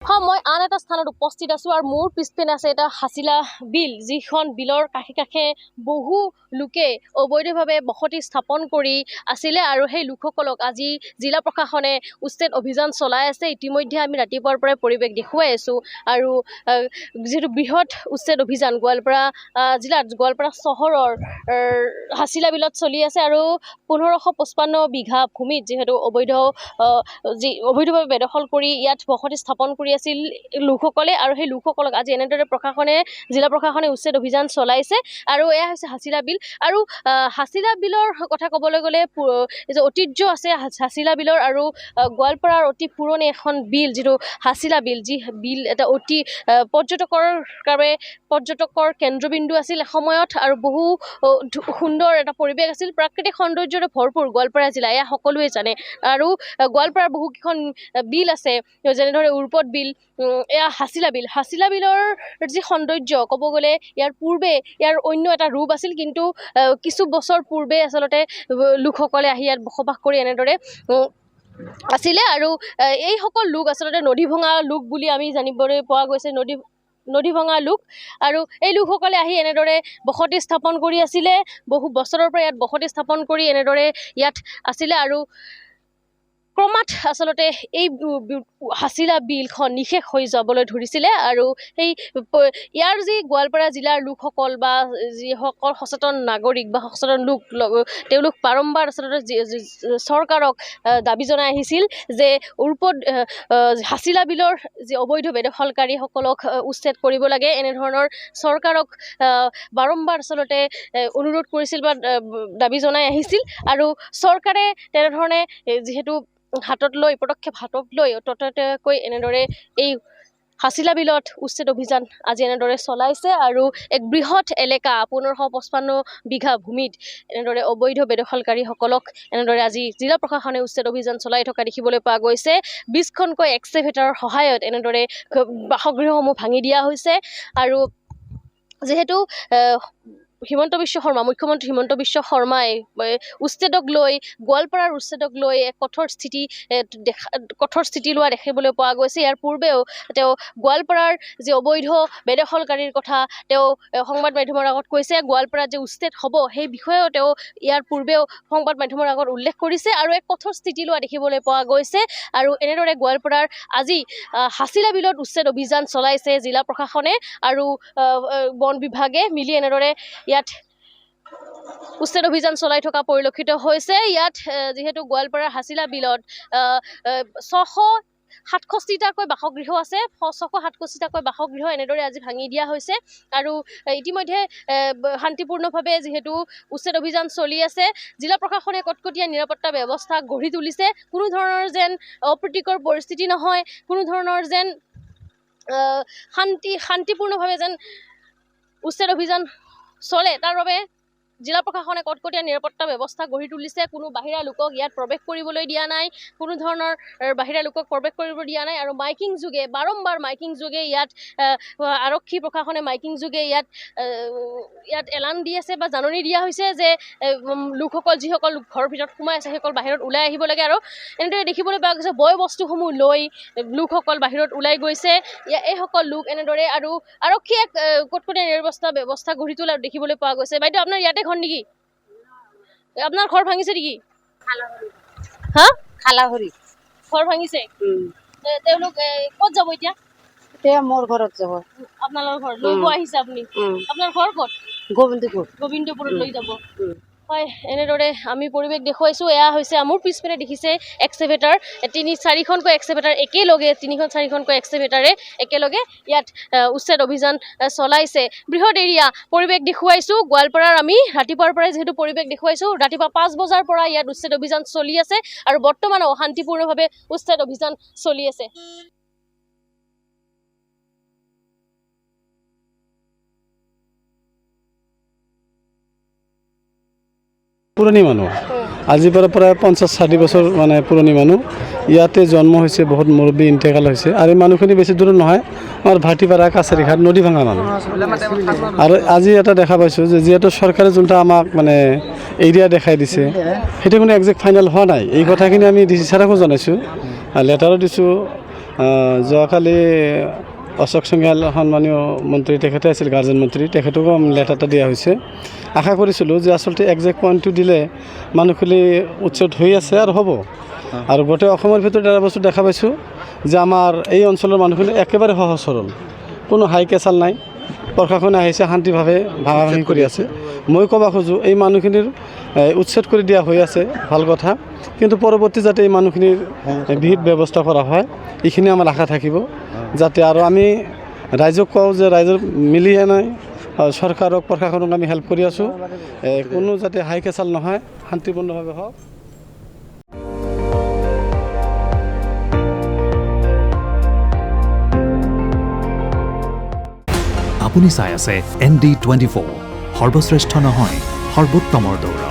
মই আন এটা স্থানত উপস্থিত আছো আৰু মোৰ পিছপিনে আছে এটা হাছিলা বিল, যিখন বিলৰ কাষে কাষে বহু লোকে অবৈধভাৱে বসতি স্থাপন কৰি আছিলে আৰু সেই লোকসকলক আজি জিলা প্ৰশাসনে উচ্ছেদ অভিযান চলাই আছে। ইতিমধ্যে আমি ৰাতিপুৱাৰ পৰাই পৰিৱেশ দেখুৱাই আছো আৰু যিহেতু বৃহৎ উচ্ছেদ অভিযান গোৱালপাৰা জিলাত গোৱালপাৰা চহৰৰ হাছিলা বিলত চলি আছে আৰু 1555 বিঘা ভূমিত যিহেতু অবৈধভাৱে বেদখল কৰি ইয়াত বসতি স্থাপন কৰি আছিল লোকসকলে আৰু সেই লোকসকলক আজি এনেদৰে জিলা প্ৰশাসনে উচ্ছেদ অভিযান চলাইছে আৰু এয়া হৈছে হাছিলা বিল। আৰু হাছিলা বিলৰ কথা ক'বলৈ গ'লে যে ঐতিহ্য আছে হাছিলা বিলৰ আৰু গোৱালপাৰাৰ অতি পুৰণি এখন বিল যিটো হাছিলা বিল, যি বিল এটা অতি পৰ্যটকৰ কেন্দ্ৰবিন্দু আছিল এসময়ত আৰু বহু সুন্দৰ এটা পৰিৱেশ আছিল, প্ৰাকৃতিক সৌন্দৰ্যৰে ভৰপূৰ গোৱালপাৰা জিলা, এয়া সকলোৱে জানে। আৰু গোৱালপাৰাৰ বহুকেইখন বিল আছে, যেনেদৰে উৰ্পদ বিল, এয়া হাছিলা বিলৰ যি সৌন্দৰ্য ক'ব গ'লে ইয়াৰ অন্য এটা ৰূপ আছিল, কিন্তু কিছু বছৰ পূৰ্বে আচলতে লোকসকলে আহি ইয়াত বসবাস কৰি এনেদৰে আছিলে আৰু এইসকল লোক আচলতে নদী ভঙা লোক বুলি আমি জানিবলৈ পোৱা গৈছে, নদী ভঙা লোক। আৰু এই লোকসকলে আহি এনেদৰে বসতি স্থাপন কৰি আছিলে, বহু বছৰৰ পৰা ইয়াত বসতি স্থাপন কৰি এনেদৰে ইয়াত আছিলে আৰু ক্ৰমাৎ আচলতে এই হাছিলা বিলখন নিশেষ হৈ যাবলৈ ধৰিছিলে আৰু ইয়াৰ যি গোৱালপাৰা জিলাৰ লোকসকল বা যিসকল সচেতন নাগৰিক বা সচেতন লোক, তেওঁলোক বাৰম্বাৰ আচলতে চৰকাৰক দাবী জনাই আহিছিল যে হাছিলা বিলৰ যি অবৈধ বেদখলকাৰীসকলক উচ্ছেদ কৰিব লাগে, এনেধৰণৰ চৰকাৰক বাৰম্বাৰ আচলতে অনুৰোধ কৰিছিল বা দাবী জনাই আহিছিল। আৰু চৰকাৰে তেনেধৰণে যিহেতু পদক্ষেপ হাতত লৈ ততাতৈয়াকৈ এনেদৰে এই হাছিলা বিলত উচ্ছেদ অভিযান আজি এনেদৰে চলাইছে আৰু এক বৃহৎ এলেকা 1555 বিঘা ভূমিত এনেদৰে অবৈধ বেদখলকাৰীসকলক এনেদৰে আজি জিলা প্ৰশাসনে উচ্ছেদ অভিযান চলাই থকা দেখিবলৈ পোৱা গৈছে। 20খনকৈ এক্সকেভেটৰৰ সহায়ত এনেদৰে বাসগৃহসমূহ ভাঙি দিয়া হৈছে আৰু যিহেতু মুখ্যমন্ত্ৰী হিমন্ত বিশ্ব শৰ্মাই গোৱালপাৰাৰ উচ্ছেদক লৈ এক কঠোৰ স্থিতি লোৱা দেখিবলৈ পোৱা গৈছে। ইয়াৰ পূৰ্বেও তেওঁ গোৱালপাৰাৰ যি অবৈধ বেদখলকাৰীৰ কথা তেওঁ সংবাদ মাধ্যমৰ আগত কৈছে, গোৱালপাৰাত যে উচ্ছেদ হ'ব সেই বিষয়েও তেওঁ ইয়াৰ পূৰ্বেও সংবাদ মাধ্যমৰ আগত উল্লেখ কৰিছে আৰু এক কঠোৰ স্থিতি লোৱা দেখিবলৈ পোৱা গৈছে। আৰু এনেদৰে গোৱালপাৰাৰ আজি হাছিলা বিলত উচ্ছেদ অভিযান চলাইছে জিলা প্ৰশাসনে আৰু বন বিভাগে মিলি এনেদৰে ইয়াত উচ্ছেদ অভিযান চলাই থকা পৰিলক্ষিত হৈছে। ইয়াত যিহেতু গোৱালপাৰাৰ হাছিলা বিলত 667টাকৈ বাসগৃহ আছে, 667টাকৈ বাসগৃহ এনেদৰে আজি ভাঙি দিয়া হৈছে আৰু ইতিমধ্যে শান্তিপূৰ্ণভাৱে যিহেতু উচ্ছেদ অভিযান চলি আছে, জিলা প্ৰশাসনে কটকটীয়া নিৰাপত্তা ব্যৱস্থা গঢ়ি তুলিছে। কোনো ধৰণৰ যেন অপ্ৰীতিকৰ পৰিস্থিতি নহয়, কোনো ধৰণৰ যেন শান্তিপূৰ্ণভাৱে যেন উচ্ছেদ অভিযান চলে, তাৰ বাবে জিলা প্ৰশাসনে কটকটীয়া নিৰাপত্তা ব্যৱস্থা গঢ়ি তুলিছে। কোনো বাহিৰা লোকক ইয়াত প্ৰৱেশ কৰিবলৈ দিয়া নাই, কোনো ধৰণৰ বাহিৰা লোকক প্ৰৱেশ কৰিব দিয়া নাই আৰু বাৰম্বাৰ মাইকিং যোগে ইয়াত আৰক্ষী প্ৰশাসনে মাইকিং যোগে ইয়াত এলান দি আছে বা জাননী দিয়া হৈছে যে লোকসকল যিসকল ঘৰৰ ভিতৰত সোমাই আছে সেইসকল বাহিৰত ওলাই আহিব লাগে। আৰু এনেদৰে দেখিবলৈ পোৱা গৈছে বয় বস্তুসমূহ লৈ লোকসকল বাহিৰত ওলাই গৈছে। এইসকল লোক এনেদৰে আৰু আৰক্ষীয়ে কটকটীয়া নিৰাপত্তা ব্যৱস্থা গঢ়ি তোলা দেখিবলৈ পোৱা গৈছে। বাইদেউ, আপোনাৰ ইয়াতে ঘৰ নেকি? আপোনাৰ ঘৰ ভাঙিছে নেকি? খালাহৰি ঘৰ ভাঙিছে। তেওঁলোক ক'ত যাব এতিয়া? মোৰ ঘৰত যাব। আপোনালোকৰ ঘৰ লৈ আহিছে আপুনি? আপোনাৰ ঘৰ ক'ত? গোবিন্দপুৰত লৈ যাব। হয়, এনেদৰে আমি পৰিৱেশ দেখুৱাইছোঁ। এয়া হৈছে মোৰ পিছপিনে দেখিছে এক্সকেভেটাৰ, 3-4খনকৈ এক্সকেভেটাৰ একেলগে 3-4খনকৈ এক্সকেভেটাৰে একেলগে ইয়াত উচ্ছেদ অভিযান চলাইছে। বৃহৎ এৰিয়া পৰিৱেশ দেখুৱাইছোঁ গোৱালপাৰাৰ। আমি ৰাতিপুৱাৰ পৰাই যিহেতু পৰিৱেশ দেখুৱাইছোঁ, ৰাতিপুৱা 5 বজাৰ পৰা ইয়াত উচ্ছেদ অভিযান চলি আছে আৰু বৰ্তমানো শান্তিপূৰ্ণভাৱে উচ্ছেদ অভিযান চলি আছে। পুৰণি মানুহ, আজিৰ পৰা প্ৰায় 50-60 বছৰ মানে পুৰণি মানুহ। ইয়াতে জন্ম হৈছে, বহুত মুৰব্বী ইন্তেকাল হৈছে আৰু মানুহখিনি বেছি দূৰ নহয়, আমাৰ ভাটিপাৰা কাছাৰীঘাট নদী ভাঙা মানুহ। আৰু আজি এটা দেখা পাইছোঁ যে যিহেতু চৰকাৰে যোনটা আমাক মানে এৰিয়া দেখাই দিছে, সেইটো কোনো একজেক্ট ফাইনেল হোৱা নাই। এই কথাখিনি আমি ডিচি ছাৰকো জনাইছোঁ, লেটাৰো দিছোঁ, যোৱাকালি অশোক চংঘাল সন্মানীয় মন্ত্ৰী তেখেতে আছিল গাৰ্জেন মন্ত্ৰী তেখেতকো লেটাৰ এটা দিয়া হৈছে আশা কৰিছিলোঁ যে আচলতে একজেক্ট পইণ্টটো দিলে মানুহখিনি উচ্ছেদ হৈ আছে আৰু হ'ব আৰু গোটেই অসমৰ ভিতৰত এটা বস্তু দেখা পাইছোঁ যে আমাৰ এই অঞ্চলৰ মানুহখিনি একেবাৰে সহজ সৰল কোনো হাই কেচাল নাই প্ৰশাসনে আহিছে শান্তিভাৱে ভাঙি কৰি আছে মই ক'ব খোজোঁ এই মানুহখিনিৰ উচ্ছেদ কৰি দিয়া হৈ আছে ভাল কথা কিন্তু পৰৱৰ্তী যাতে এই মানুহখিনিৰ বিহিত ব্যৱস্থা কৰা হয় এইখিনি আমাৰ আশা থাকিব যাতে আৰু আমি ৰাইজক কওঁ যে ৰাইজৰ মিলিহে নাই চৰকাৰক প্ৰশাসনক আমি হেল্প কৰি আছোঁ কোনো যাতে হাই কেচাল নহয় শান্তিপূৰ্ণভাৱে হওক আপুনি চাই আছে ND24 সৰ্বশ্ৰেষ্ঠ নহয় সৰ্বোত্তমৰ দৌৰ